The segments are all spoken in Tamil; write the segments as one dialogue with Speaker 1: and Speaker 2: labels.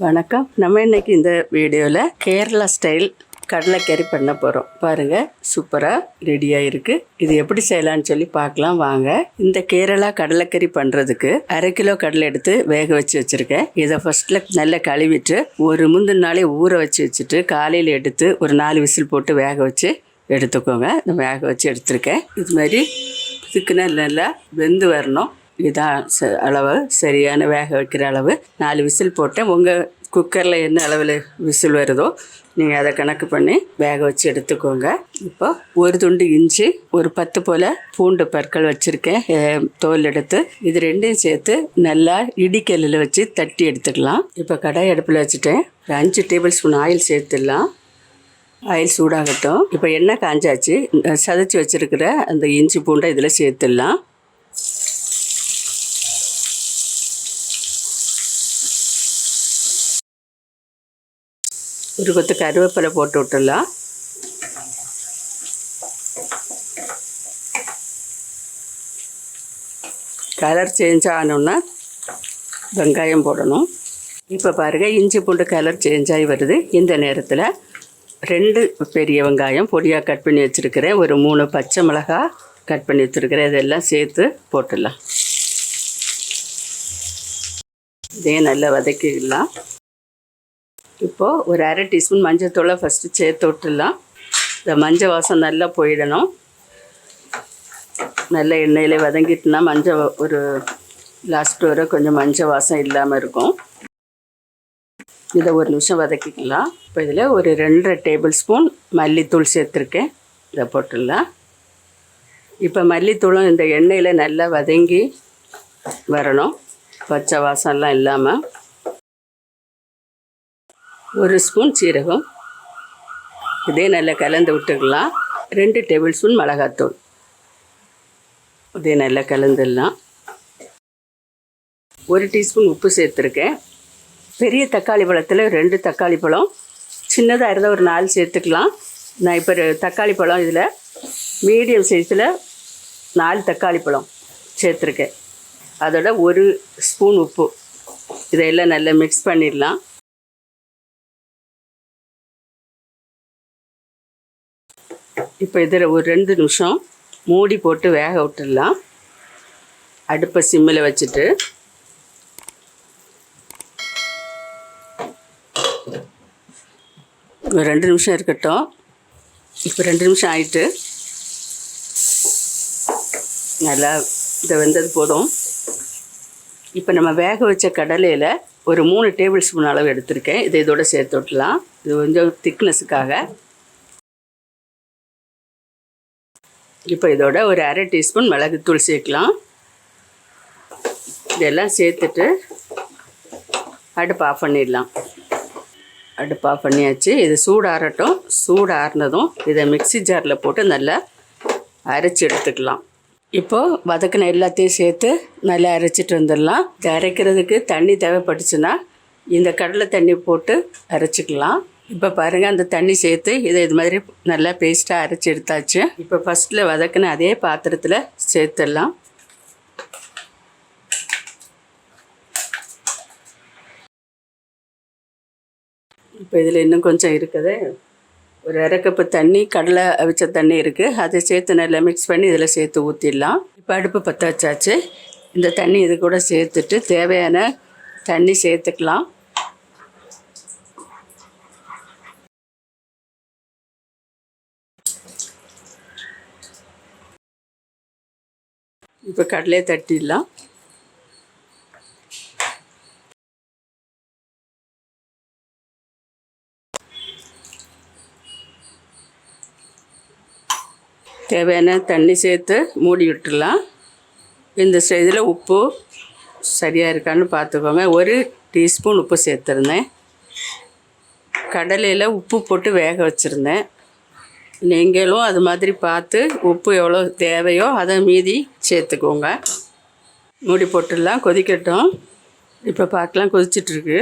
Speaker 1: வணக்கம். நம்ம இன்னைக்கு இந்த வீடியோவில் கேரளா ஸ்டைல் கடலை கறி பண்ண போகிறோம். பாருங்கள், சூப்பராக ரெடியாக இருக்குது. இது எப்படி செய்யலான்னு சொல்லி பார்க்கலாம் வாங்க. இந்த கேரளா கடலைக்கறி பண்ணுறதுக்கு 1/2 கிலோ கடலை எடுத்து வேக வச்சு வச்சுருக்கேன். இதை ஃபஸ்ட்டில் நல்லா கழுவிட்டு ஒரு முந்தின நாளே ஊற வச்சுட்டு காலையில் எடுத்து ஒரு 4 விசில் போட்டு வேக வச்சு எடுத்துக்கோங்க. நான் வேக வச்சு எடுத்துருக்கேன். இது மாதிரி இதுக்குன்னா நல்லா வெந்து வரணும். இதான் அளவு, சரியான வேக வைக்கிற அளவு. 4 விசில் போட்டேன். உங்கள் குக்கரில் என்ன அளவில் விசில் வருதோ நீங்கள் அதை கணக்கு பண்ணி வேக வச்சு எடுத்துக்கோங்க. இப்போ ஒரு துண்டு இஞ்சி, ஒரு 10 போல் பூண்டு பற்கள் வச்சுருக்கேன், தோல் எடுத்து. இது ரெண்டையும் சேர்த்து நல்லா இடிக்கல்லில் வச்சு தட்டி எடுத்துக்கலாம். இப்போ கடாய் அடுப்பில் வச்சுட்டேன். ஒரு 5 டேபிள் ஸ்பூன் ஆயில் சேர்த்துடலாம். ஆயில் சூடாகட்டும். இப்போ எண்ணெய் காஞ்சாச்சு. சதைச்சி வச்சுருக்கிற அந்த இஞ்சி பூண்டை இதில் சேர்த்துடலாம். ஒரு கொத்து கருவேப்பிலை போட்டு விட்டுடலாம். கலர் சேஞ்ச் ஆனோன்னா வெங்காயம் போடணும். இப்போ பாருங்கள், இஞ்சி பூண்டு கலர் சேஞ்ச் ஆகி வருது. இந்த நேரத்தில் 2 பெரிய வெங்காயம் பொடியாக கட் பண்ணி வச்சுருக்கிறேன். ஒரு 3 பச்சை மிளகா கட் பண்ணி வச்சுருக்கிறேன். இதெல்லாம் சேர்த்து போட்டுடலாம். இதே நல்லா வதக்கிடலாம். இப்போது ஒரு 1/2 டீஸ்பூன் மஞ்சள் தூளை ஃபஸ்ட்டு சேர்த்து விட்டுடலாம். இந்த மஞ்சள் வாசம் நல்லா போயிடணும். நல்ல எண்ணெயில் வதங்கிட்டுனா மஞ்சள் ஒரு லாஸ்ட் வரை கொஞ்சம் மஞ்சள் வாசம் இல்லாமல் இருக்கும். இதை ஒரு நிமிஷம் வதக்கிக்கலாம். இப்போ இதில் ஒரு 2.5 டேபிள் ஸ்பூன் மல்லித்தூள் சேர்த்துருக்கேன். இதை போட்டுடலாம். இப்போ மல்லித்தூளும் இந்த எண்ணெயில் நல்லா வதங்கி வரணும், பச்சை வாசம்லாம் இல்லாமல். 1 ஸ்பூன் சீரகம், இதே நல்லா கலந்து விட்டுக்கலாம். 2 டேபிள் ஸ்பூன் மிளகாத்தூள், இதே நல்லா கலந்துடலாம். 1 டீஸ்பூன் உப்பு சேர்த்துருக்கேன். பெரிய தக்காளி பழத்தில் 2 தக்காளி பழம், சின்னதாக இருந்தால் ஒரு 4 சேர்த்துக்கலாம். நான் இப்போ தக்காளி பழம் இதில் மீடியம் சைஸில் 4 தக்காளி பழம் சேர்த்துருக்கேன். அதோட 1 ஸ்பூன் உப்பு. இதையெல்லாம் நல்லா மிக்ஸ் பண்ணிடலாம். இப்போ இதில் ஒரு 2 நிமிஷம் மூடி போட்டு வேக விட்டுடலாம். அடுப்பை சிம்மில் வச்சுட்டு ஒரு 2 நிமிஷம் இருக்கட்டும். இப்போ 2 நிமிஷம் ஆயிட்டு நல்லா இதை வெந்தது போதும். இப்போ நம்ம வேக வச்ச கடலையில் ஒரு 3 டேபிள் ஸ்பூன் அளவு எடுத்திருக்கேன். இதை இதோட சேர்த்து விட்டுலாம். இது கொஞ்சம் திக்னஸுக்காக. இப்போ இதோட ஒரு 1/2 டீஸ்பூன் மிளகுத்தூள் சேர்க்கலாம். இதெல்லாம் சேர்த்துட்டு அடுப்பு ஆஃப் பண்ணிடலாம். அடுப்பு ஆஃப் பண்ணியாச்சு. இது சூடாறட்டும். சூடாறினதும் இதை மிக்ஸி ஜாரில் போட்டு நல்லா அரைச்சி எடுத்துக்கலாம். இப்போது வதக்கின எல்லாத்தையும் சேர்த்து நல்லா அரைச்சிட்டு வந்துடலாம். இதை அரைக்கிறதுக்கு தண்ணி தேவைப்பட்டுச்சுன்னா இந்த கடலை தண்ணி போட்டு அரைச்சிக்கலாம். இப்போ பாருங்கள், அந்த தண்ணி சேர்த்து இதை இது மாதிரி நல்லா பேஸ்ட்டாக அரைச்சி எடுத்தாச்சு. இப்போ ஃபஸ்ட்டில் வதக்கின அதே பாத்திரத்தில் சேர்த்துடலாம். இப்போ இதில் இன்னும் கொஞ்சம் இருக்குது. ஒரு 1/2 கப்பு தண்ணி, கடலை அவிச்ச தண்ணி இருக்குது. அதை சேர்த்து நல்லா மிக்ஸ் பண்ணி இதில் சேர்த்து ஊற்றிடலாம். இப்போ அடுப்பு பற்ற வச்சாச்சு. இந்த தண்ணி இது கூட சேர்த்துட்டு தேவையான தண்ணி சேர்த்துக்கலாம். இப்போ கடலையை தட்டிடலாம். தேவையான தண்ணி சேர்த்து மூடி விட்டுடலாம். இந்த இதில் உப்பு சரியாக இருக்கான்னு பார்த்துக்கோங்க. 1 டீஸ்பூன் உப்பு சேர்த்துருந்தேன். கடலையில் உப்பு போட்டு வேக வச்சுருந்தேன். நீங்களும் அது மாதிரி பார்த்து உப்பு எவ்வளோ தேவையோ அதை மீதி சேர்த்துக்கோங்க. மூடி போட்டுடலாம். கொதிக்கட்டும். இப்போ பார்க்கலாம், கொதிச்சிட்ருக்கு.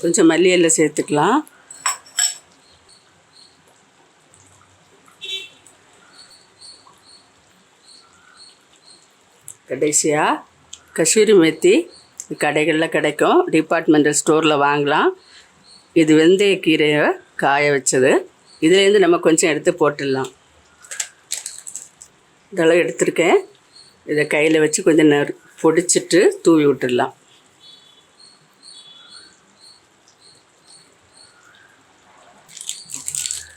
Speaker 1: கொஞ்சம் மல்லி இலை சேர்த்துக்கலாம். கடைசியாக கசூரி மேத்தி கடைகளில் கிடைக்கும், டிபார்ட்மெண்டல் ஸ்டோரில் வாங்கலாம். இது வெந்தயக்கீரையை காய வச்சது. இதுலேருந்து நம்ம கொஞ்சம் எடுத்து போட்டுடலாம். இதெல்லாம் எடுத்துருக்கேன். இதை கையில் வச்சு கொஞ்சம் பொடிச்சிட்டு தூவி விட்டுடலாம்.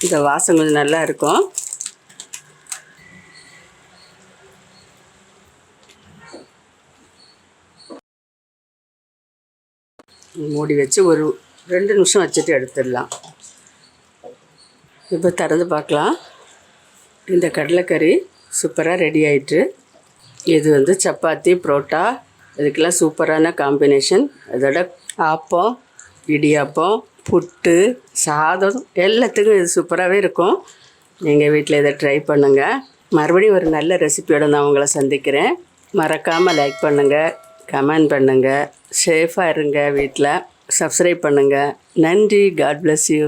Speaker 1: இந்த வாசம் கொஞ்சம் நல்லா இருக்கும். மூடி வச்சு ஒரு 2 நிமிஷம் வச்சுட்டு எடுத்துடலாம். இப்போ திறந்து பார்க்கலாம். இந்த கடலைக்கறி சூப்பராக ரெடி ஆயிட்டு. இது சப்பாத்தி, புரோட்டா இதுக்கெல்லாம் சூப்பரான காம்பினேஷன். அதோட ஆப்பம், இடியாப்பம், புட்டு, சாதம் எல்லாத்துக்கும் இது சூப்பராகவே இருக்கும். நீங்கள் வீட்டில் இதை ட்ரை பண்ணுங்கள். மறுபடியும் ஒரு நல்ல ரெசிபியோடு நான் உங்களை சந்திக்கிறேன். மறக்காமல் லைக் பண்ணுங்கள், கமெண்ட் பண்ணுங்கள், சேஃபாக இருங்க, வீட்டில் சப்ஸ்கிரைப் பண்ணுங்கள். நன்றி. God bless you.